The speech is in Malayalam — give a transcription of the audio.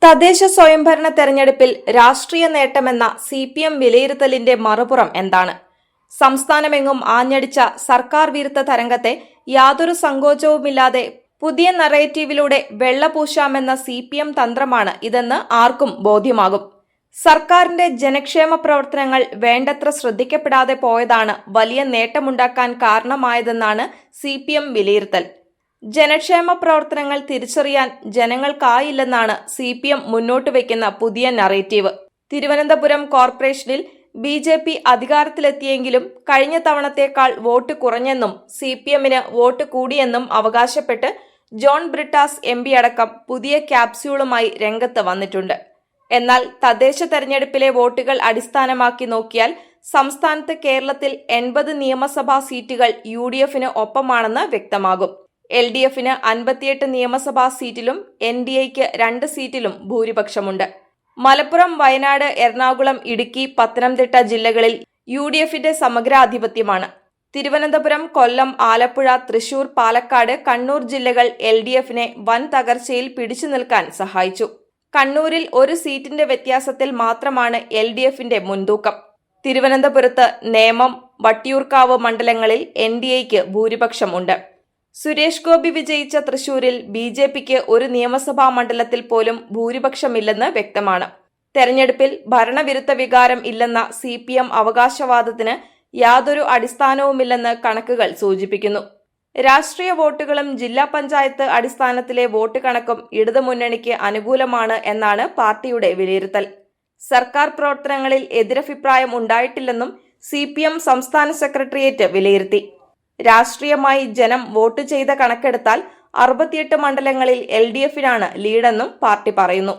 തദ്ദേശ സ്വയംഭരണ തെരഞ്ഞെടുപ്പിൽ രാഷ്ട്രീയ നേട്ടമെന്ന CPM വിലയിരുത്തലിന്റെ മറുപുറം എന്താണ്? സംസ്ഥാനമെങ്ങും ആഞ്ഞടിച്ച സർക്കാർ വിരുദ്ധ തരംഗത്തെ യാതൊരു സങ്കോചവുമില്ലാതെ പുതിയ നറേറ്റീവിലൂടെ വെള്ളപൂശാമെന്ന CPM തന്ത്രമാണ് ഇതെന്ന് ആർക്കും ബോധ്യമാകും. സർക്കാരിന്റെ ജനക്ഷേമ പ്രവർത്തനങ്ങൾ വേണ്ടത്ര ശ്രദ്ധിക്കപ്പെടാതെ പോയതാണ് വലിയ നേട്ടമുണ്ടാക്കാൻ കാരണമായതെന്നാണ് CPM വിലയിരുത്തൽ. ജനക്ഷേമ പ്രവർത്തനങ്ങൾ തിരിച്ചറിയാൻ ജനങ്ങൾക്കായില്ലെന്നാണ് CPM മുന്നോട്ട് വയ്ക്കുന്ന പുതിയ നറേറ്റീവ്. തിരുവനന്തപുരം കോർപ്പറേഷനിൽ BJP അധികാരത്തിലെത്തിയെങ്കിലും കഴിഞ്ഞ തവണത്തേക്കാൾ വോട്ട് കുറഞ്ഞെന്നും CPMന് വോട്ട് കൂടിയെന്നും അവകാശപ്പെട്ട് ജോൺ ബ്രിട്ടാസ് MP അടക്കം പുതിയ ക്യാപ്സ്യൂളുമായി രംഗത്ത് വന്നിട്ടുണ്ട്. എന്നാൽ തദ്ദേശ തെരഞ്ഞെടുപ്പിലെ വോട്ടുകൾ അടിസ്ഥാനമാക്കി നോക്കിയാൽ സംസ്ഥാനത്ത് കേരളത്തിൽ 80 നിയമസഭാ സീറ്റുകൾ UDFന് ഒപ്പമാണെന്ന് വ്യക്തമാകും. LDFന് 58 നിയമസഭാ സീറ്റിലും NDAയ്ക്ക് 2 സീറ്റിലും ഭൂരിപക്ഷമുണ്ട്. മലപ്പുറം, വയനാട്, എറണാകുളം, ഇടുക്കി, പത്തനംതിട്ട ജില്ലകളിൽ UDFന്റെ സമഗ്രാധിപത്യമാണ്. തിരുവനന്തപുരം, കൊല്ലം, ആലപ്പുഴ, തൃശൂർ, പാലക്കാട്, കണ്ണൂർ ജില്ലകൾ LDFനെ വൻ തകർച്ചയിൽ പിടിച്ചു നിൽക്കാൻ സഹായിച്ചു. കണ്ണൂരിൽ 1 സീറ്റിന്റെ വ്യത്യാസത്തിൽ മാത്രമാണ് LDFന്റെ മുൻതൂക്കം. തിരുവനന്തപുരത്ത് നേമം, വട്ടിയൂർക്കാവ് മണ്ഡലങ്ങളിൽ NDAയ്ക്ക് ഭൂരിപക്ഷമുണ്ട്. സുരേഷ് ഗോപി വിജയിച്ച തൃശൂരിൽ BJPക്ക് 1 നിയമസഭാ മണ്ഡലത്തിൽ പോലും ഭൂരിപക്ഷമില്ലെന്ന് വ്യക്തമാണ്. തെരഞ്ഞെടുപ്പിൽ ഭരണവിരുദ്ധ വികാരം ഇല്ലെന്ന CPM അവകാശവാദത്തിന് യാതൊരു അടിസ്ഥാനവുമില്ലെന്ന് കണക്കുകൾ സൂചിപ്പിക്കുന്നു. രാഷ്ട്രീയ വോട്ടുകളും ജില്ലാ പഞ്ചായത്ത് അടിസ്ഥാനത്തിലെ വോട്ട് കണക്കും ഇടതുമുന്നണിക്ക് അനുകൂലമാണ് എന്നാണ് പാർട്ടിയുടെ വിലയിരുത്തൽ. സർക്കാർ പ്രവർത്തനങ്ങളിൽ എതിരഭിപ്രായം ഉണ്ടായിട്ടില്ലെന്നും CPM സംസ്ഥാന സെക്രട്ടേറിയറ്റ് വിലയിരുത്തി. രാഷ്ട്രീയമായി ജനം വോട്ട് ചെയ്ത കണക്കെടുത്താൽ 68 മണ്ഡലങ്ങളിൽ LDFനാണ് ലീഡെന്നും പാർട്ടി പറയുന്നു.